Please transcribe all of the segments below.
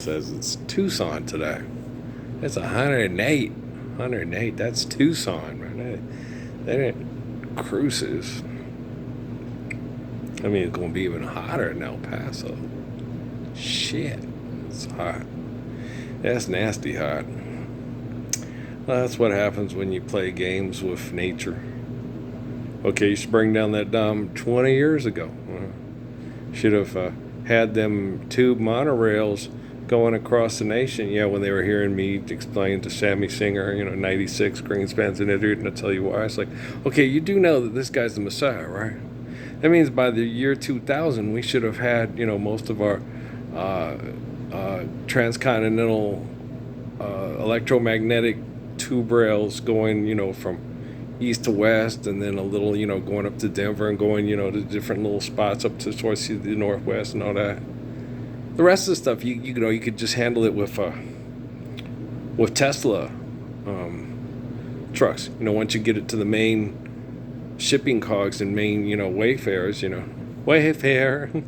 Says it's Tucson today. It's 108. 108. That's Tucson, man. That ain't Cruces. I mean, it's going to be even hotter in El Paso. Shit. It's hot. That's nasty hot. Well, that's what happens when you play games with nature. Okay, you should bring down that dam 20 years ago. Should have had them tube monorails going across the nation. Yeah, when they were hearing me explain to Sammy Singer, 96, Greenspan's an idiot, and I'll tell you why. It's like, okay, you do know that this guy's the Messiah, right? That means by the year 2000, we should have had, most of our transcontinental electromagnetic tube rails going, from east to west, and then a little, going up to Denver and going, to different little spots up to towards the northwest and all that. The rest of the stuff, you could just handle it with Tesla trucks. Once you get it to the main shipping cogs and main, wayfarers, wayfare, you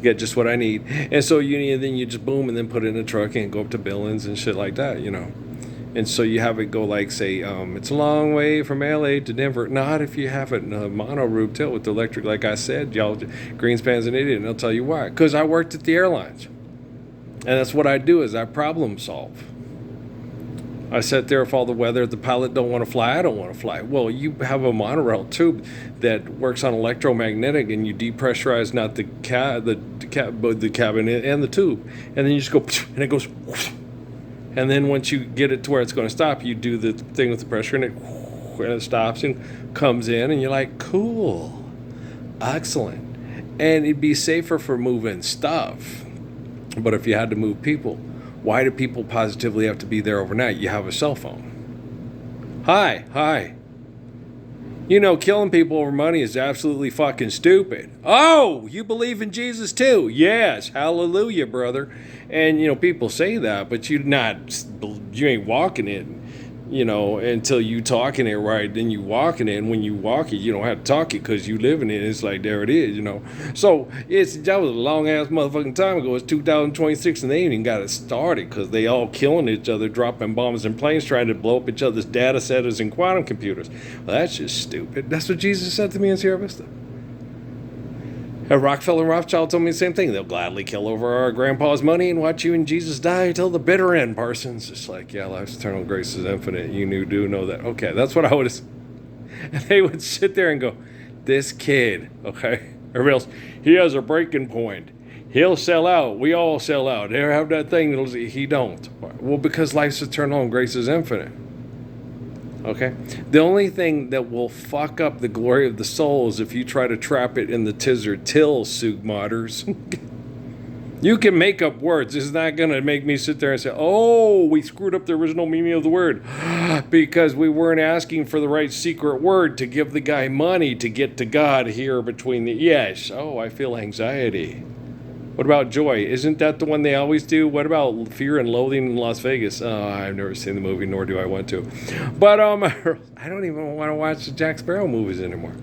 get just what I need. And so then you just boom and then put it in a truck and go up to Billings and shit like that, And so you have it go like, say, it's a long way from LA to Denver. Not if you have it in a mono route tilt with the electric. Like I said, y'all, Greenspan's an idiot, and I'll tell you why. Because I worked at the airlines. And that's what I do, is I problem solve. I sit there with all the weather. If the pilot don't want to fly, I don't want to fly. Well, you have a monorail tube that works on electromagnetic, and you depressurize not the cabin and the tube. And then you just go, and it goes... And then once you get it to where it's going to stop, you do the thing with the pressure, and it stops and comes in, and you're like, cool, excellent. And it'd be safer for moving stuff. But if you had to move people, why do people positively have to be there overnight? You have a cell phone. Hi. Killing people over money is absolutely fucking stupid. Oh, you believe in Jesus too? Yes, hallelujah, brother. And, people say that, but you ain't walking it, until you talking it right. Then you walking it, and when you walk it, you don't have to talk it because you live in it. It's like, there it is, So that was a long-ass motherfucking time ago. It's 2026, and they ain't even got it started because they all killing each other, dropping bombs and planes, trying to blow up each other's data centers and quantum computers. Well, that's just stupid. That's what Jesus said to me in Sierra Vista. Rockefeller and Rothschild told me the same thing. They'll gladly kill over our grandpa's money and watch you and Jesus die till the bitter end, Parsons. It's like, yeah, life's eternal, grace is infinite. You do know that. Okay, that's what I would have. And they would sit there and go, this kid, okay? Everybody else, he has a breaking point. He'll sell out. We all sell out. They have that thing. He don't. Well, because life's eternal and grace is infinite. Okay? The only thing that will fuck up the glory of the soul is if you try to trap it in the tis or till, Sugmodders. You can make up words. This is not going to make me sit there and say, oh, we screwed up the original meaning of the word because we weren't asking for the right secret word to give the guy money to get to God here between the... Yes. Oh, I feel anxiety. What about joy? Isn't that the one they always do? What about fear and loathing in Las Vegas? Oh, I've never seen the movie, nor do I want to. But I don't even want to watch the Jack Sparrow movies anymore.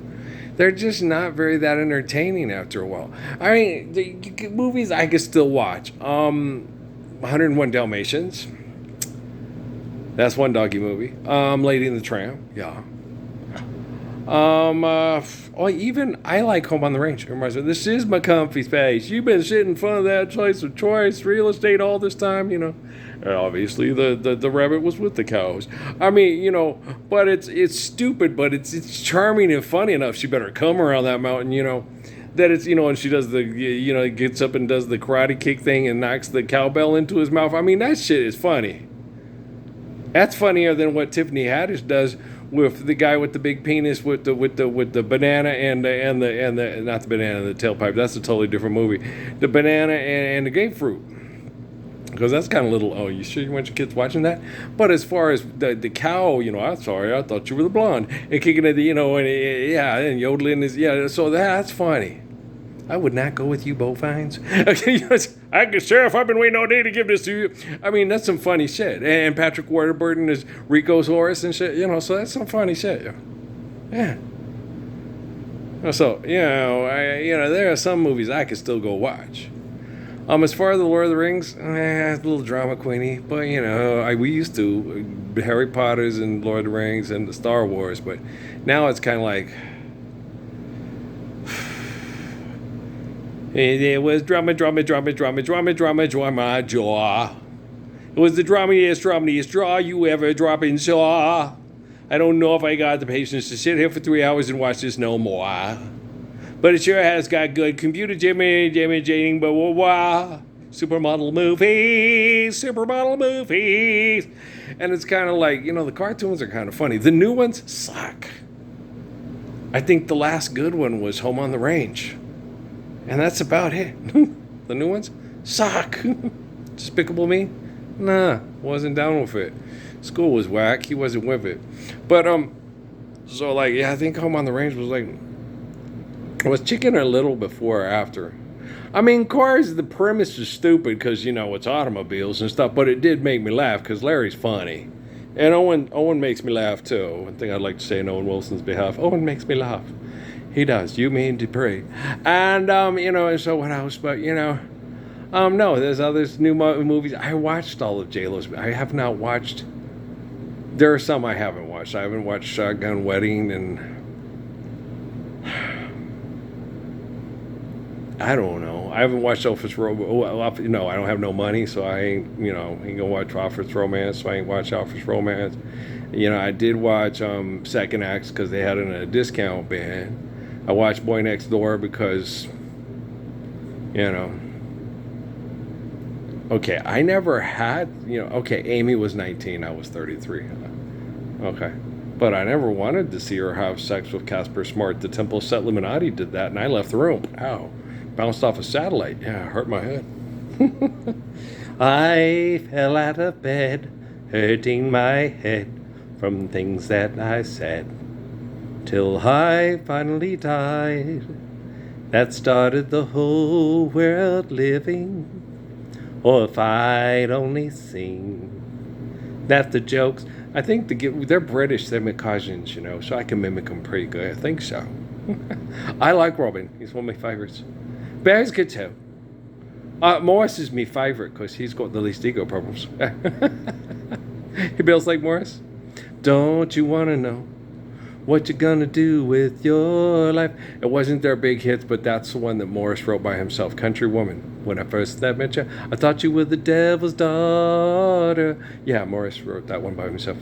They're just not that entertaining after a while. I mean, the movies I could still watch. 101 Dalmatians. That's one doggy movie. Lady and the Tramp. Yeah. I like Home on the Range. This is my comfy space. You've been sitting in front of that choice of choice real estate all this time, Obviously, the rabbit was with the cows. I mean, but it's stupid, but it's charming and funny enough. She better come around that mountain, that it's, and she does gets up and does the karate kick thing and knocks the cowbell into his mouth. I mean, that shit is funny. That's funnier than what Tiffany Haddish does with the guy with the big penis with the banana and the not the banana, the tailpipe. That's a totally different movie. The banana and the grapefruit. Because that's kind of little. Oh, you sure you want your kids watching that? But as far as the cow, I'm sorry, I thought you were the blonde, and kicking at the, and yodeling is, So that's funny. I would not go with you, bovines. Sheriff, I've been waiting all day to give this to you. I mean, that's some funny shit. And Patrick Warburton is Rico's Horace and shit, so that's some funny shit. Yeah. So, there are some movies I could still go watch. As far as the Lord of the Rings, a little drama queenie, but you know, we used to Harry Potter's and Lord of the Rings and the Star Wars, but now it's kind of like it was drama, drama, drama, drama, drama, drama, drama, jaw. It was the dramiest draw you ever drop in saw. I don't know if I got the patience to sit here for 3 hours and watch this no more. But it sure has got good computer jamming, but wow. Supermodel movies. And it's kind of like, you know, the cartoons are kind of funny. The new ones suck. I think the last good one was Home on the Range. And that's about it. The new ones suck. Despicable Me? Nah, wasn't down with it. School was whack. He wasn't with it. But, so like, yeah, I think Home on the Range was like, was Chicken a little before or after? I mean, Cars, the premise is stupid because, you know, it's automobiles and stuff, but it did make me laugh because Larry's funny. And Owen makes me laugh, too. One thing I'd like to say in Owen Wilson's behalf, Owen makes me laugh. He does. You mean Dupree. And, you know, and so what else? But, you know, no, there's others, new movies. I watched all of J-Lo's. I have not watched. There are some I haven't watched. I haven't watched Shotgun Wedding and I don't know. I haven't watched Office Romance. No, I don't have no money, so I ain't, you know, ain't gonna watch Office Romance, so I ain't watch Office Romance. You know, I did watch Second Acts because they had it in a discount bin. I watched Boy Next Door because, you know, okay, I never had, you know, okay, Amy was 19, I was 33. Okay. But I never wanted to see her have sex with Casper Smart. The Temple Set Illuminati did that, and I left the room. Ow. Bounced off a satellite. Yeah, hurt my head. I fell out of bed, hurting my head from things that I said, till I finally died. That started the whole world living. Or if I'd only seen that the jokes, I think they're British, they're Caucasians, you know, so I can mimic them pretty good. I think so. I like Robin. He's one of my favorites. Bear's good too. Morris is my favorite because he's got the least ego problems. He builds like Morris. Don't you want to know what you gonna do with your life? It wasn't their big hits, but that's the one that Morris wrote by himself. Country Woman. When I first met you, I thought you were the devil's daughter. Yeah, Morris wrote that one by himself.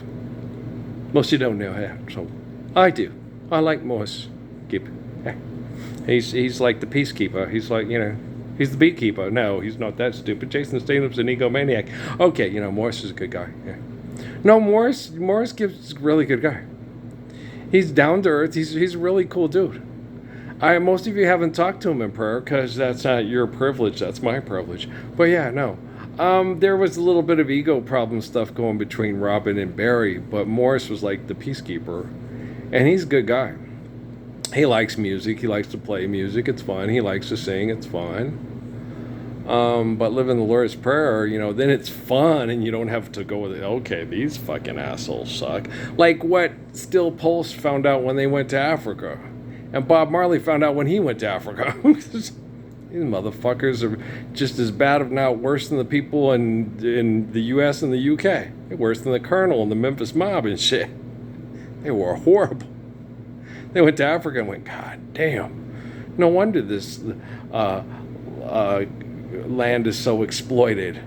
Most of you don't know that, so I do. I like Morris. He's like the peacekeeper. He's like, you know, he's the beekeeper. No, he's not that stupid. Jason Statham's an egomaniac. Okay, you know, Morris is a good guy. Yeah. No, Morris gives a really good guy. He's down to earth. He's a really cool dude. Most of you haven't talked to him in prayer because that's not your privilege. That's my privilege. But yeah, no. There was a little bit of ego problem stuff going between Robin and Barry, but Morris was like the peacekeeper, and he's a good guy. He likes music. He likes to play music. It's fun. He likes to sing. It's fun. But living the Lord's Prayer, you know, then it's fun, and you don't have to go with it. Okay, these fucking assholes suck. Like what Still Pulse found out when they went to Africa. And Bob Marley found out when he went to Africa. These motherfuckers are just as bad, if not worse, than the people in the U.S. and the U.K. They're worse than the Colonel and the Memphis Mob and shit. They were horrible. They went to Africa and went, God damn. No wonder this land is so exploited.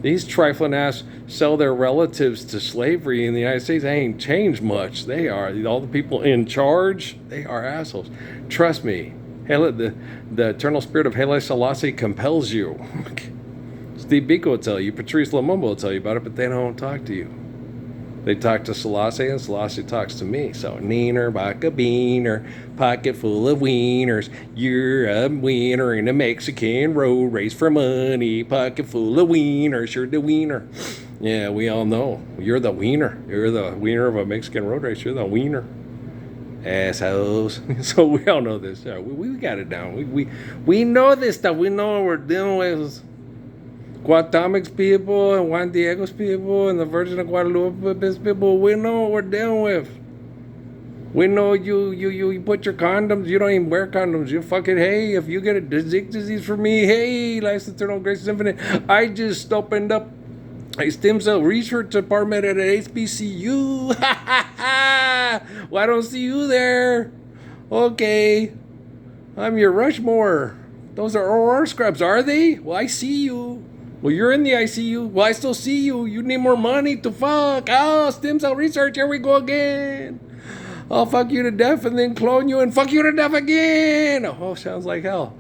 These trifling ass sell their relatives to slavery in the United States. They ain't changed much. They are. All the people in charge, they are assholes. Trust me. The eternal spirit of Haile Selassie compels you. Steve Biko will tell you. Patrice Lumumba will tell you about it, but they don't talk to you. They talk to Selassie, and Selassie talks to me. So, neener, baka beaner, pocket full of wieners. You're a wiener in a Mexican road race for money. Pocket full of wieners, you're the wiener. Yeah, we all know. You're the wiener. You're the wiener of a Mexican road race. You're the wiener. Assholes. So, we all know this. Yeah, we got it down. We know this stuff. We know what we're dealing with. Guatemec's people and Juan Diego's people and the Virgin of Guadalupe's people, we know what we're dealing with. We know you put your condoms. You don't even wear condoms. You fucking, hey, if you get a disease from me, hey, license eternal grace is infinite. I just opened up a stem cell research department at an HBCU. Well, I don't see you there. Okay, I'm your Rushmore. Those are OR scrubs, are they? Well, I see you. Well, you're in the ICU. Well, I still see you. You need more money to fuck. Oh, stem cell research. Here we go again. I'll fuck you to death and then clone you and fuck you to death again. Oh, sounds like hell.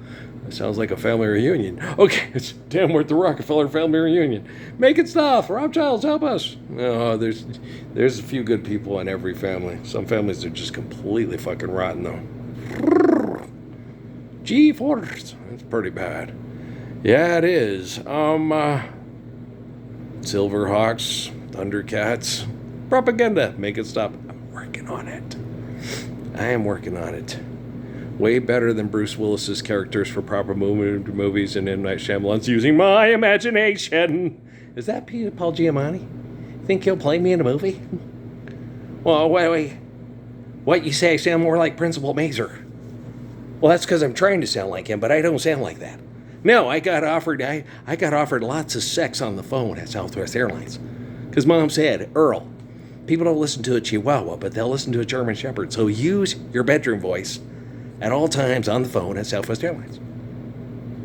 It sounds like a family reunion. Okay, it's damn worth the Rockefeller family reunion. Make it stop. Rob Childs, help us. No, there's a few good people in every family. Some families are just completely fucking rotten, though. G-Force. That's pretty bad. Yeah, it is. Silverhawks, Thundercats, propaganda. Make it stop. I'm working on it. I am working on it. Way better than Bruce Willis's characters for proper movies and M. Night Shyamalan's using my imagination. Is that Paul Giamatti? Think he'll play me in a movie? Well, wait. What, you say I sound more like Principal Mazer? Well, that's because I'm trying to sound like him, but I don't sound like that. No, I got offered lots of sex on the phone at Southwest Airlines. Because Mom said, Earl, people don't listen to a Chihuahua, but they'll listen to a German Shepherd. So use your bedroom voice at all times on the phone at Southwest Airlines.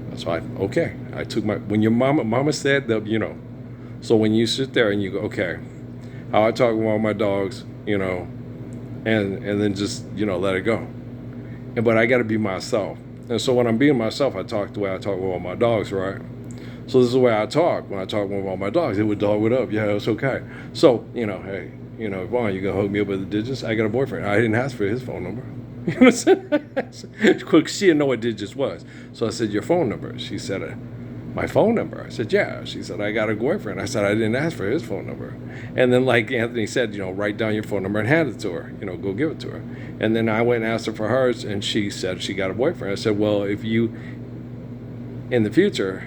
That's fine. Okay. I took when your mama said that, So when you sit there and you go, okay, how I talk with all my dogs, and then just, let it go. But I got to be myself. And so when I'm being myself, I talk the way I talk with all my dogs, right? So this is the way I talk when I talk with all my dogs. They would dog it up. Yeah, it's okay. So, hey, Vaughn, you going to hook me up with the digits? I got a boyfriend. I didn't ask for his phone number. You know what I'm saying? Quick, she didn't know what digits was. So I said, your phone number. She said, my phone number. I said, yeah. She said, I got a boyfriend. I said, I didn't ask for his phone number. And then like Anthony said, write down your phone number and hand it to her. Go give it to her. And then I went and asked her for hers, and she said she got a boyfriend. I said, well, if you, in the future,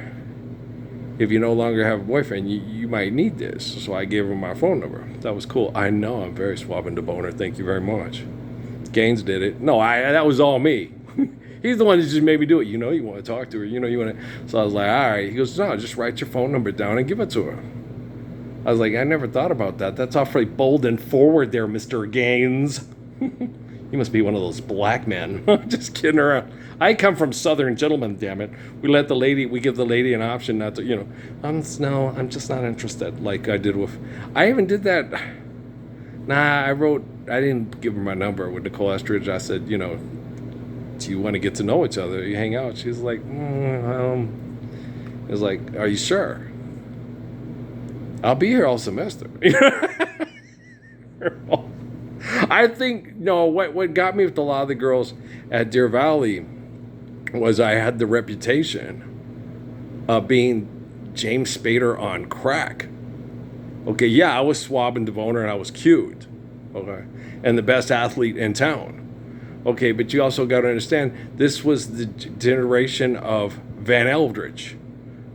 if you no longer have a boyfriend, you might need this. So I gave her my phone number. That was cool. I know I'm very swabbing to boner. Thank you very much. Gaines did it. No, that was all me. He's the one that just made me do it. You want to talk to her. You want to. So I was like, all right. He goes, no, just write your phone number down and give it to her. I was like, I never thought about that. That's awfully bold and forward there, Mr. Gaines. You must be one of those black men. Just kidding around. I come from Southern gentlemen, damn it. We give the lady an option not to, I'm just not interested. Like I did with, I even did that. I didn't give her my number with Nicole Estridge. I said, do you want to get to know each other? You hang out. She's like, it's like, are you sure? I'll be here all semester. I think, what got me with a lot of the girls at Deer Valley was I had the reputation of being James Spader on crack. Okay, yeah, I was swabbing Devoner and I was cute. Okay, and the best athlete in town. Okay, but you also got to understand, this was the generation of Van Eldridge.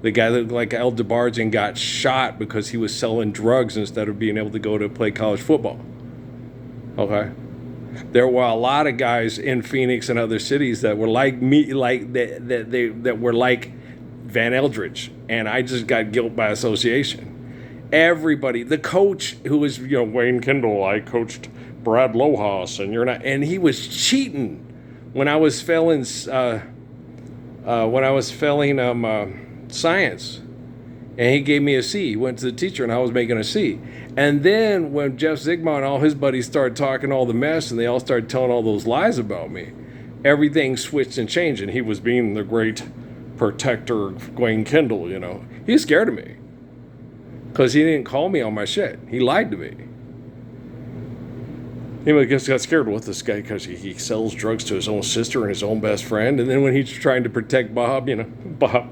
The guy that looked like El DeBarge and got shot because he was selling drugs instead of being able to go to play college football. Okay? There were a lot of guys in Phoenix and other cities that were like me, that were like Van Eldridge, and I just got guilt by association. Everybody, the coach who was, Wayne Kendall, I coached Brad Lohaus, and you're not, and he was cheating when I was failing science, and he gave me a C. He went to the teacher, and I was making a C. And then when Jeff Zigma and all his buddies started talking all the mess, and they all started telling all those lies about me, everything switched and changed, and he was being the great protector of Wayne Kendall. He's scared of me because he didn't call me on my shit. He lied to me. He just got scared with this guy because he sells drugs to his own sister and his own best friend. And then when he's trying to protect Bob, Bob,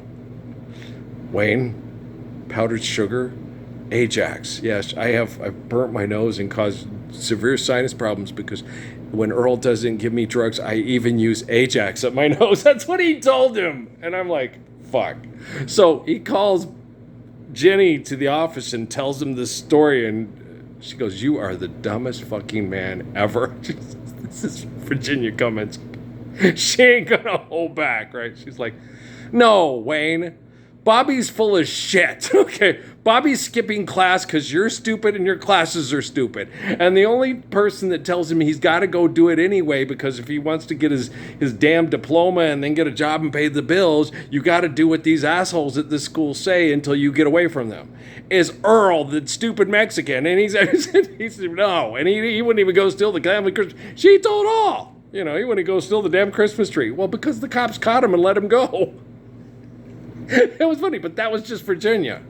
Wayne, powdered sugar, Ajax. Yes, I've burnt my nose and caused severe sinus problems because when Earl doesn't give me drugs, I even use Ajax up my nose. That's what he told him. And I'm like, fuck. So he calls Jenny to the office and tells him this story, and She goes, you are the dumbest fucking man ever. This is Virginia Cummins. She ain't gonna hold back, right? She's like, no, Wayne, Bobby's full of shit. Okay, Bobby's skipping class because you're stupid and your classes are stupid. And the only person that tells him he's got to go do it anyway, because if he wants to get his damn diploma and then get a job and pay the bills, you got to do what these assholes at this school say until you get away from them, is Earl, the stupid Mexican. And he said, no. And he wouldn't even go steal the family Christmas. She told all. You know, he wouldn't go steal the damn Christmas tree. Well, because the cops caught him and let him go. It was funny, but that was just Virginia.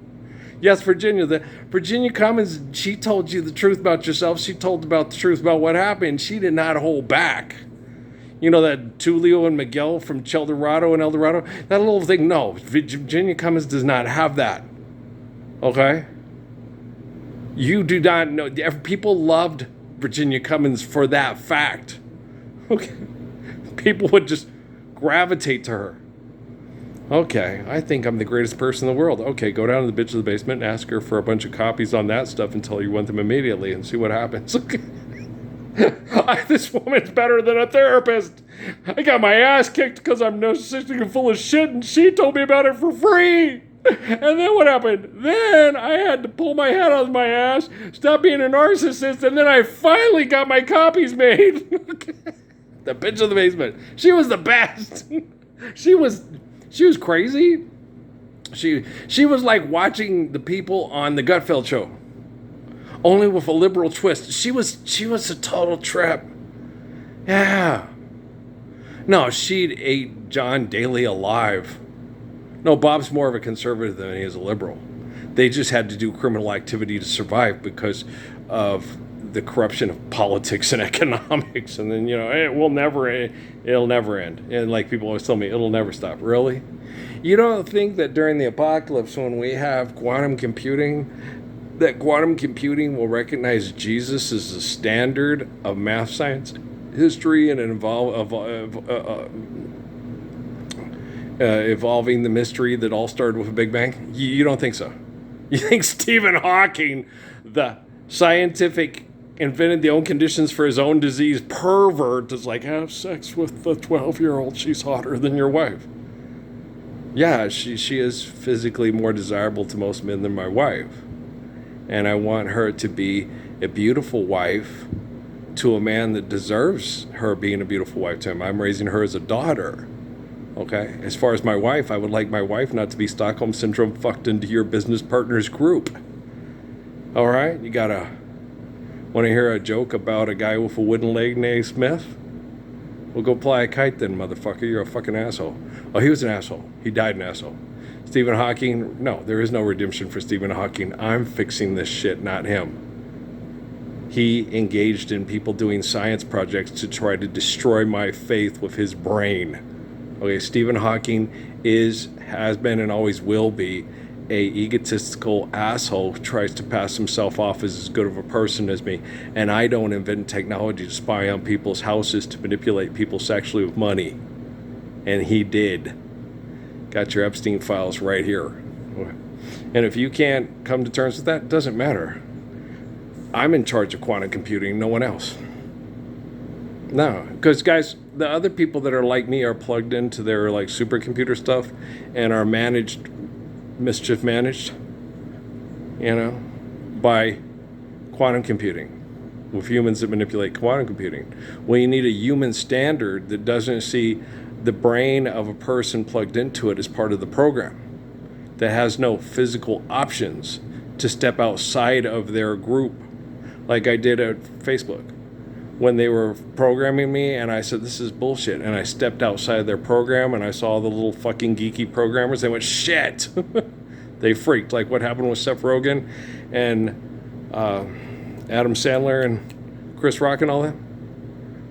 Yes, Virginia Cummins, she told you the truth about yourself. She told about the truth about what happened. She did not hold back. You know that Tulio and Miguel from Cheldorado and El Dorado? That little thing, no. Virginia Cummins does not have that. Okay? You do not know. People loved Virginia Cummins for that fact. Okay? People would just gravitate to her. Okay, I think I'm the greatest person in the world. Okay, go down to the bitch of the basement and ask her for a bunch of copies on that stuff and tell her you want them immediately and see what happens. Okay. This woman's better than a therapist. I got my ass kicked because I'm narcissistic and full of shit, and she told me about it for free. And then what happened? Then I had to pull my head out of my ass, stop being a narcissist, and then I finally got my copies made. The bitch of the basement. She was the best. She was crazy. She was like watching the people on the Gutfeld show, only with a liberal twist. She was a total trip. Yeah. No, she'd ate John Daly alive. No, Bob's more of a conservative than he is a liberal. They just had to do criminal activity to survive because of the corruption of politics and economics. And then, it'll never end. And like people always tell me, it'll never stop. Really? You don't think that during the apocalypse, when we have quantum computing, that quantum computing will recognize Jesus as the standard of math, science, history, and evolving the mystery that all started with a Big Bang? You don't think so? You think Stephen Hawking, the scientific invented the own conditions for his own disease pervert, is like, have sex with the 12-year-old, she's hotter than your wife? Yeah, she is physically more desirable to most men than my wife. And I want her to be a beautiful wife to a man that deserves her being a beautiful wife to him. I'm raising her as a daughter. Okay? As far as my wife, I would like my wife not to be Stockholm Syndrome fucked into your business partner's group. All right? You gotta want to hear a joke about a guy with a wooden leg named Smith? Well, go fly a kite then, motherfucker. You're a fucking asshole. Oh, he was an asshole. He died an asshole. Stephen Hawking, no, there is no redemption for Stephen Hawking. I'm fixing this shit, not him. He engaged in people doing science projects to try to destroy my faith with his brain. Okay, Stephen Hawking has been, and always will be a egotistical asshole who tries to pass himself off as good of a person as me. And I don't invent technology to spy on people's houses to manipulate people sexually with money. And he did. Got your Epstein files right here. And if you can't come to terms with that, it doesn't matter. I'm in charge of quantum computing, no one else. No, because guys, the other people that are like me are plugged into their like supercomputer stuff and are mischief managed, by quantum computing, with humans that manipulate quantum computing. Well, you need a human standard that doesn't see the brain of a person plugged into it as part of the program, that has no physical options to step outside of their group, like I did at Facebook when they were programming me, and I said, this is bullshit, and I stepped outside their program and I saw the little fucking geeky programmers. They went, shit. They freaked, like what happened with Seth Rogen and Adam Sandler and Chris Rock and all that.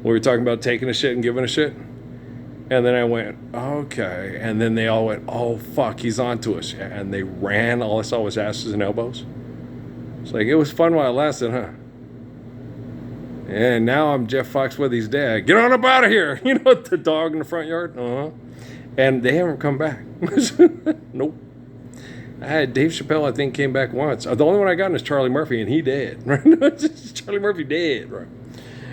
We were talking about taking a shit and giving a shit. And then I went, okay. And then they all went, oh, fuck, he's on to us. And they ran. All I saw was asses and elbows. It's like, it was fun while it lasted, huh? And now I'm Jeff Foxworthy's dad. Get on up out of here. The dog in the front yard. And they haven't come back. Nope. I had Dave Chappelle, I think, came back once. The only one I got is Charlie Murphy, and he dead. Right? Charlie Murphy dead. Right?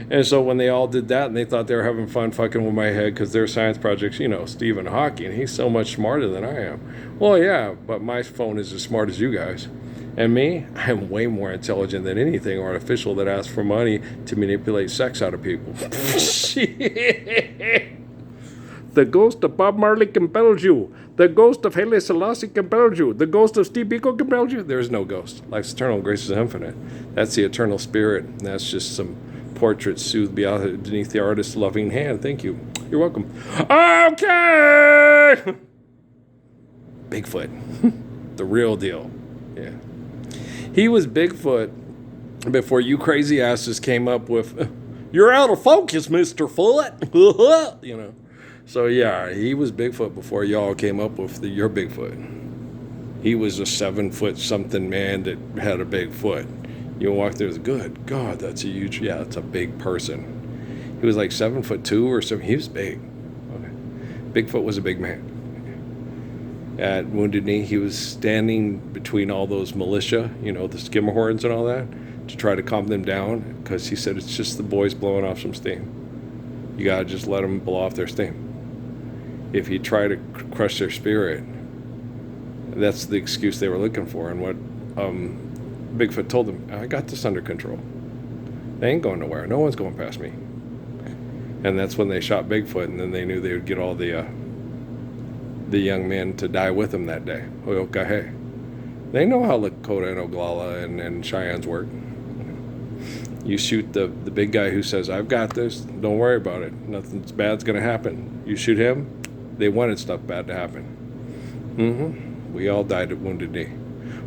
And so when they all did that, and they thought they were having fun fucking with my head because their science projects, Stephen Hawking, he's so much smarter than I am. Well, yeah, but my phone is as smart as you guys. And me, I'm way more intelligent than anything artificial that asks for money to manipulate sex out of people. Shit. The ghost of Bob Marley compels you. The ghost of Haile Selassie compels you. The ghost of Steve Biko compels you. There is no ghost. Life's eternal, grace is infinite. That's the eternal spirit. And that's just some portraits soothed beneath the artist's loving hand. Thank you. You're welcome. Okay! Bigfoot. The real deal. Yeah. He was Bigfoot before you crazy asses came up with, you're out of focus, Mr. Foot. So yeah, he was Bigfoot before y'all came up with your Bigfoot. He was a 7 foot something man that had a big foot. You walk there, good God, that's a huge, yeah, it's a big person. He was like 7'2" or something. He was big. Okay. Bigfoot was a big man. At Wounded Knee, he was standing between all those militia, the skimmerhorns and all that, to try to calm them down, because he said it's just the boys blowing off some steam. You gotta just let them blow off their steam. If you try to crush their spirit, that's the excuse they were looking for. And what Bigfoot told them, I got this under control. They ain't going nowhere. No one's going past me. And that's when they shot Bigfoot, and then they knew they would get all the young men to die with them that day. Okay. They know how Lakota and Oglala and Cheyennes work. You shoot the big guy who says, I've got this, don't worry about it. Nothing bad's going to happen. You shoot him, they wanted stuff bad to happen. We all died at Wounded Knee.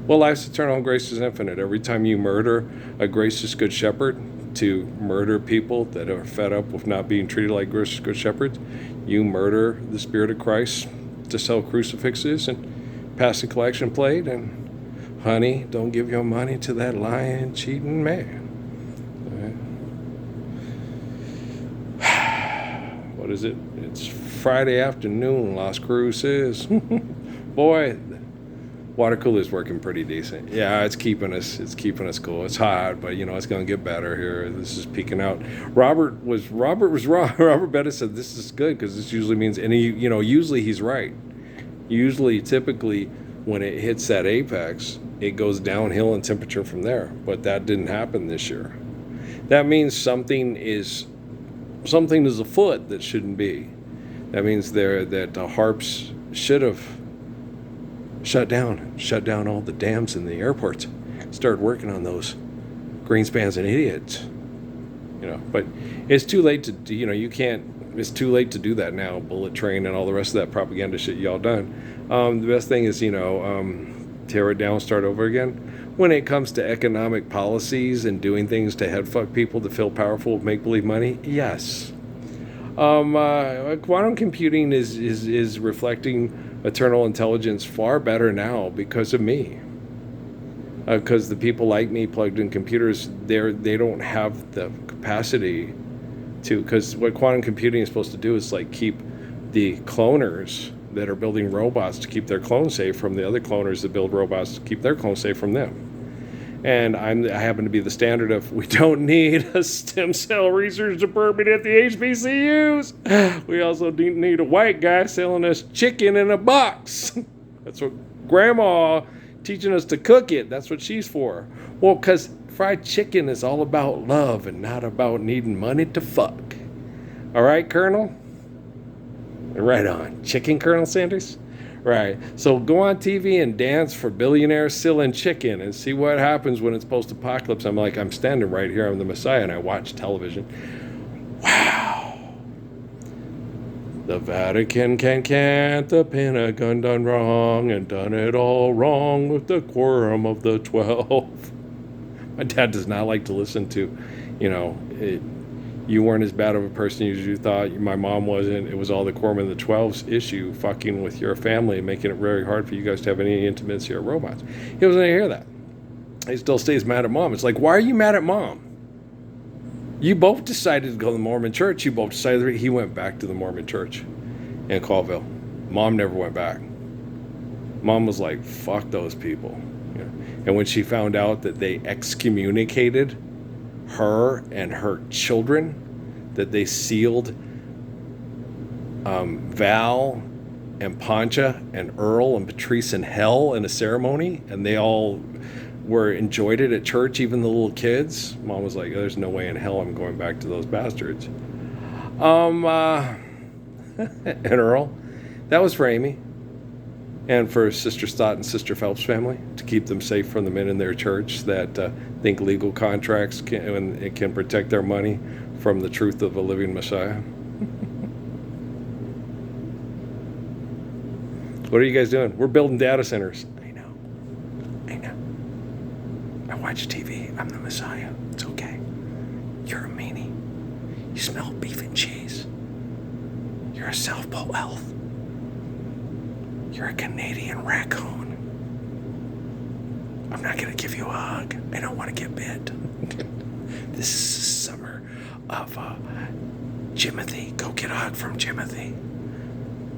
Well, life's eternal and grace is infinite. Every time you murder a gracious good shepherd to murder people that are fed up with not being treated like gracious good shepherds, you murder the Spirit of Christ to sell crucifixes and pass a collection plate. And honey, don't give your money to that lying, cheating man. What is it? It's Friday afternoon, Las Cruces. Boy, water cooler's working pretty decent. Yeah, it's keeping us cool. It's hot, but it's gonna get better here. This is peaking out. Robert was wrong. Robert Bettis said this is good because this usually means, and usually he's right. Typically, when it hits that apex, it goes downhill in temperature from there. But that didn't happen this year. That means something is afoot that shouldn't be. That means that the harps should have shut down all the dams in the airports, started working on those Greenspans and idiots. But it's too late to it's too late to do that now. Bullet train and all the rest of that propaganda shit y'all done. The best thing is tear it down, start over again. When it comes to economic policies and doing things to headfuck people to feel powerful with make-believe money, yes. Quantum computing is reflecting eternal intelligence far better now because of me. Because the people like me plugged in computers, they don't have the capacity to. Because what quantum computing is supposed to do is keep the cloners that are building robots to keep their clones safe from the other cloners that build robots to keep their clones safe from them. And I happen to be the standard of, we don't need a stem cell research department at the HBCUs. We also need a white guy selling us chicken in a box. That's what grandma teaching us to cook it. That's what she's for. Well, because fried chicken is all about love and not about needing money to fuck. All right, Colonel? Right on. Chicken, Colonel Sanders? Right. So go on TV and dance for billionaires selling chicken and see what happens when it's post-apocalypse. I'm standing right here. I'm the Messiah, and I watch television. Wow. The Vatican can't. The Pentagon done wrong and done it all wrong with the quorum of the 12. My dad does not like to listen to, you weren't as bad of a person as you thought. My mom wasn't. It was all the quorum of the 12's issue fucking with your family and making it very hard for you guys to have any intimacy or robots. He wasn't going to hear that. He still stays mad at mom. It's like, why are you mad at mom? You both decided to go to the Mormon church. You both decided. He went back to the Mormon church in Colville. Mom never went back. Mom was like, fuck those people. You know? And when she found out that they excommunicated her and her children, that they sealed Val and Poncha and Earl and Patrice in hell in a ceremony, and they all were enjoyed it at church, even the little kids, Mom was like, there's no way in hell I'm going back to those bastards. And Earl, that was for Amy and for Sister Stott and Sister Phelps' family, to keep them safe from the men in their church that think legal contracts can protect their money from the truth of a living Messiah. What are you guys doing? We're building data centers. I know. I watch TV. I'm the Messiah. It's okay. You're a meanie. You smell beef and cheese. You're a South Pole elf. You're a Canadian raccoon. I'm not going to give you a hug. I don't want to get bit. This is the summer of Jimothy. Go get a hug from Jimothy.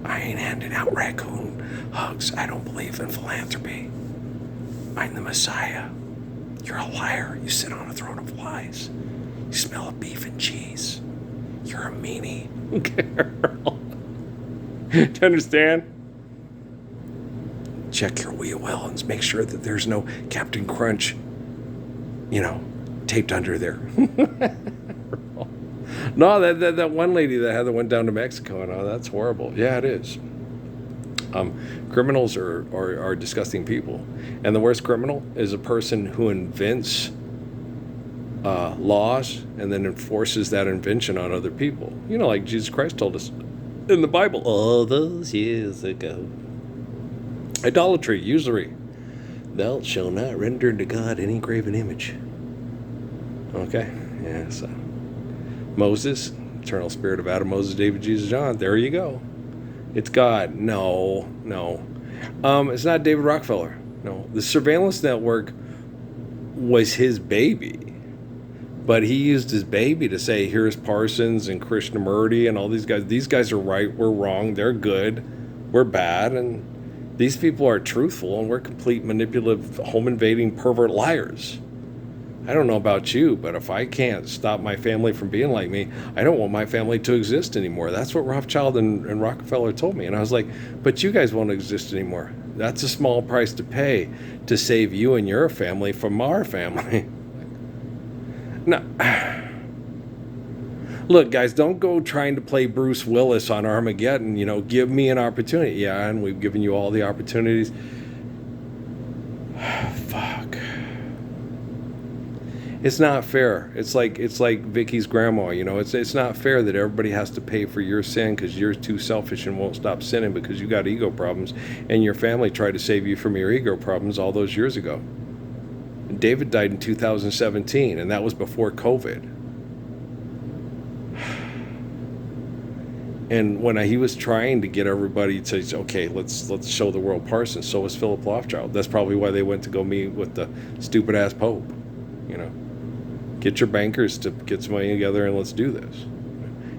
I ain't handing out raccoon hugs. I don't believe in philanthropy. I'm the Messiah. You're a liar. You sit on a throne of lies. You smell of beef and cheese. You're a meanie. Girl. Do you understand? Check your wheel well and make sure that there's no Captain Crunch, taped under there. No, that one lady that went down to Mexico, and that's horrible. Yeah, it is. Criminals are disgusting people. And the worst criminal is a person who invents laws and then enforces that invention on other people. Like Jesus Christ told us in the Bible all those years ago. Idolatry, usury. Thou shalt not render to God any graven image. Okay, yeah, so Moses, eternal spirit of Adam, Moses, David, Jesus, John. There you go. It's God. No. It's not David Rockefeller. No. The surveillance network was his baby. But he used his baby to say, here's Parsons and Krishnamurti and all these guys. These guys are right. We're wrong. They're good. We're bad. And these people are truthful. And we're complete manipulative, home invading, pervert liars. I don't know about you, but if I can't stop my family from being like me, I don't want my family to exist anymore. That's what Rothschild and Rockefeller told me. And I was like, but you guys won't exist anymore. That's a small price to pay to save you and your family from our family. No. Look, guys, don't go trying to play Bruce Willis on Armageddon. Give me an opportunity. Yeah, and we've given you all the opportunities. Fuck. It's not fair. It's like Vicky's grandma, It's not fair that everybody has to pay for your sin because you're too selfish and won't stop sinning because you got ego problems, and your family tried to save you from your ego problems all those years ago. David died in 2017, and that was before COVID. And when he was trying to get everybody to say, okay, let's show the world Parsons, so was Philip Rothschild. That's probably why they went to go meet with the stupid ass Pope. Get your bankers to get some money together and let's do this.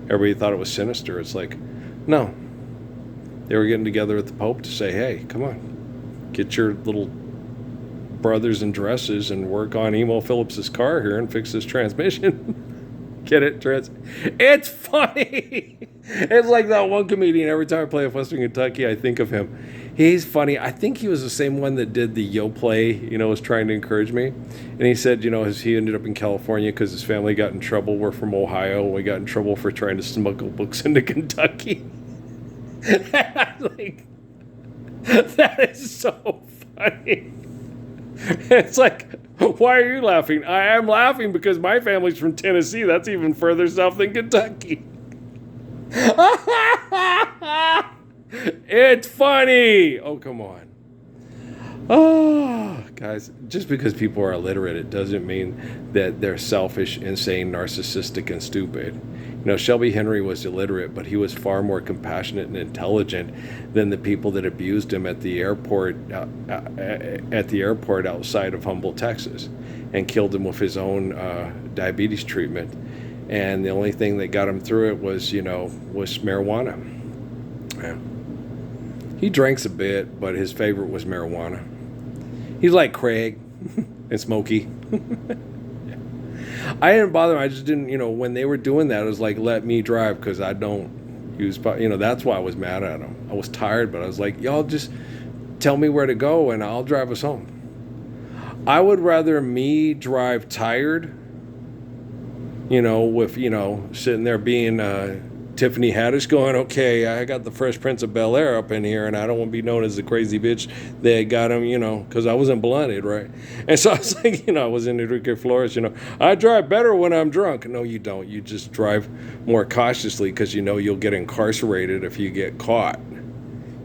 Everybody thought it was sinister. It's like, no. They were getting together with the Pope to say, hey, come on. Get your little brothers in dresses and work on Emo Phillips's car here and fix this transmission. Get it? It's funny. It's like that one comedian. Every time I play with Western Kentucky, I think of him. He's funny. I think he was the same one that did the Yo Play, was trying to encourage me. And he said, he ended up in California because his family got in trouble. We're from Ohio. We got in trouble for trying to smuggle books into Kentucky. Like, that is so funny. It's like, why are you laughing? I am laughing because my family's from Tennessee. That's even further south than Kentucky. It's funny. Oh, come on. Oh, guys, just because people are illiterate, it doesn't mean that they're selfish, insane, narcissistic, and stupid. Shelby Henry was illiterate, but he was far more compassionate and intelligent than the people that abused him at the airport outside of Humboldt, Texas, and killed him with his own diabetes treatment. And the only thing that got him through it was marijuana. Yeah. He drinks a bit, but his favorite was marijuana. He's like Craig and Smokey. I didn't bother him. I just didn't, when they were doing that, it was like, let me drive because I don't use, that's why I was mad at him. I was tired, but I was like, y'all just tell me where to go and I'll drive us home. I would rather me drive tired, with, sitting there being Tiffany Haddish going, okay, I got the Fresh Prince of Bel-Air up in here and I don't want to be known as the crazy bitch that got him, because I wasn't blunted, right? And so I was like, I was in Enrique Flores, I drive better when I'm drunk. No, you don't. You just drive more cautiously because you'll get incarcerated if you get caught.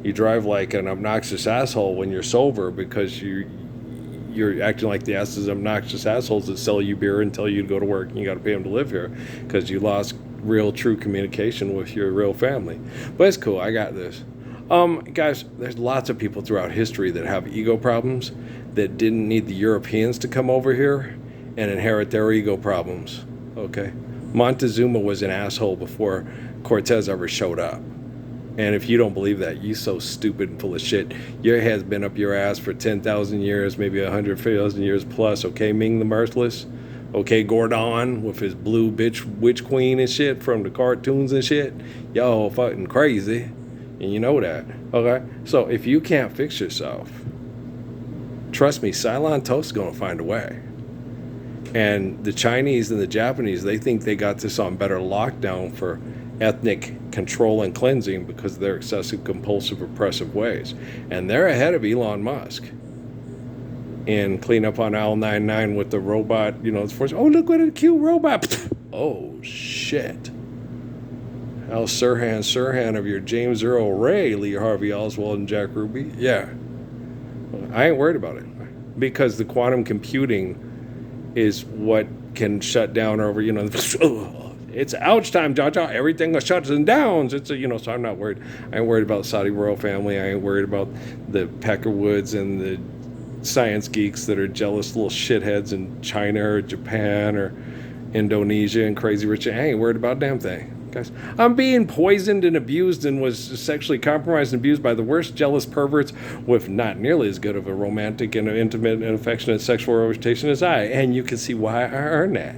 You drive like an obnoxious asshole when you're sober because you're acting like the asses obnoxious assholes that sell you beer and tell you to go to work and you got to pay them to live here because you lost real true communication with your real family. But it's cool. I got this. Guys, there's lots of people throughout history that have ego problems that didn't need the Europeans to come over here and inherit their ego problems. Okay? Montezuma was an asshole before Cortez ever showed up. And if you don't believe that, you so stupid and full of shit. Your head's been up your ass for 10,000 years, maybe 100,000 years plus. Okay, Ming the Merciless. Okay, Gordon with his blue bitch witch queen and shit from the cartoons and shit. Y'all fucking crazy. And you know that. Okay? So if you can't fix yourself, trust me, Ceylon Toast is going to find a way. And the Chinese and the Japanese, they think they got this on better lockdown for ethnic control and cleansing because of their excessive, compulsive, oppressive ways. And they're ahead of Elon Musk in clean up on Owl 99 with the robot, oh, look what a cute robot. Oh, shit. Al Sirhan of your James Earl Ray, Lee Harvey Oswald, and Jack Ruby. Yeah. I ain't worried about it because the quantum computing is what can shut down over, it's ouch time, Jaja. Everything shuts and downs. So I'm not worried. I ain't worried about the Saudi royal family. I ain't worried about the Peckerwoods and the science geeks that are jealous little shitheads in China or Japan or Indonesia and crazy rich. I ain't worried about a damn thing. Guys, I'm being poisoned and abused and was sexually compromised and abused by the worst jealous perverts with not nearly as good of a romantic and intimate and affectionate sexual reputation as I. And you can see why I earn that.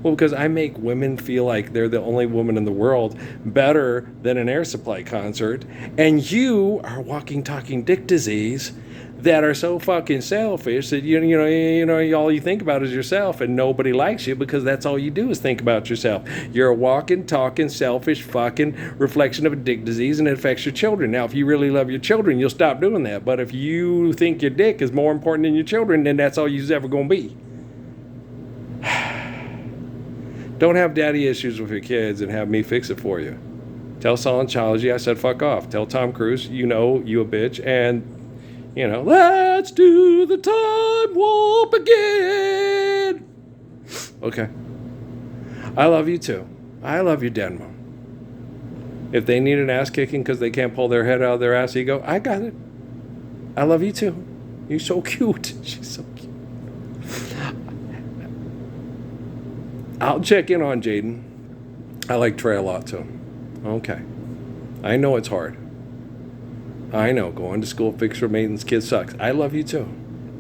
Well, because I make women feel like they're the only woman in the world better than an Air Supply concert. And you are walking, talking dick disease that are so fucking selfish that all you think about is yourself and nobody likes you because that's all you do is think about yourself. You're a walking, talking, selfish fucking reflection of a dick disease and it affects your children. Now, if you really love your children, you'll stop doing that. But if you think your dick is more important than your children, then that's all you're ever going to be. Don't have daddy issues with your kids and have me fix it for you. Tell Scientology I said fuck off. Tell Tom Cruise, you a bitch, and let's do the time warp again. Okay. I love you too. I love you, Denmo. If they need an ass kicking because they can't pull their head out of their ass ego, I got it. I love you too. You're so cute. She's so cute. I'll check in on Jaden. I like Trey a lot too. Okay. I know it's hard. I know, going to school, fixer, maintenance, kid sucks. I love you too.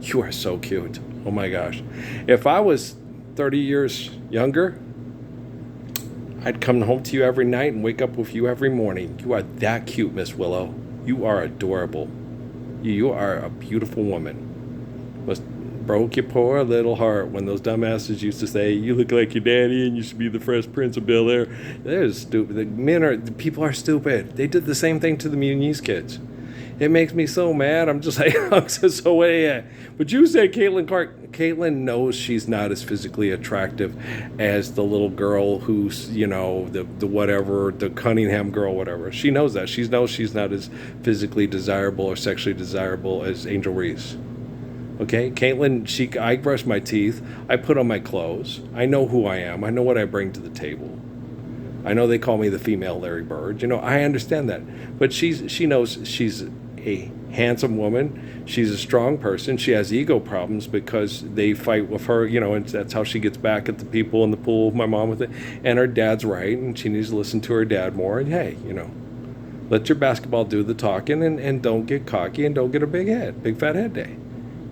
You are so cute. Oh my gosh. If I was 30 years younger, I'd come home to you every night and wake up with you every morning. You are that cute, Miss Willow. You are adorable. You are a beautiful woman. Must broke your poor little heart when those dumbasses used to say, you look like your daddy and you should be the Fresh Prince of Bel-Air. They're stupid. The people are stupid. They did the same thing to the Muniz kids. It makes me so mad. I'm just like, so yeah. But you said Caitlin Clark. Caitlin knows she's not as physically attractive as the little girl who's, the whatever, the Cunningham girl, whatever. She knows that. She knows she's not as physically desirable or sexually desirable as Angel Reese. Okay? Caitlin, I brush my teeth. I put on my clothes. I know who I am. I know what I bring to the table. I know they call me the female Larry Bird. I understand that. But she knows she's a handsome woman. She's a strong person. She has ego problems because they fight with her, and that's how she gets back at the people in the pool, my mom with it. And her dad's right, and she needs to listen to her dad more. And hey, Let your basketball do the talking, and don't get cocky and don't get a big fat head day.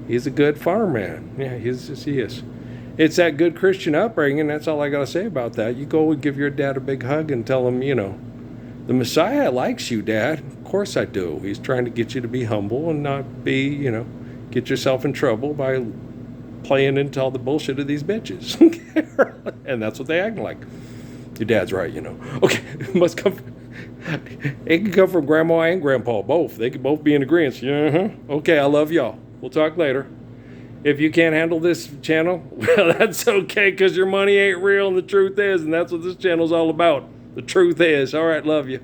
He's a good farm man. Yeah, he is. It's that good Christian upbringing. That's all I got to say about that. You go and give your dad a big hug and tell him, the Messiah likes you, Dad. Of course I do. He's trying to get you to be humble and not be, get yourself in trouble by playing into all the bullshit of these bitches. And that's what they act like. Your dad's right, Okay, it must come it can come from Grandma and Grandpa, both. They could both be in agreement. Okay, I love y'all. We'll talk later. If you can't handle this channel, well, that's okay, because your money ain't real, and the truth is, and that's what this channel's all about. The truth is. All right, love you.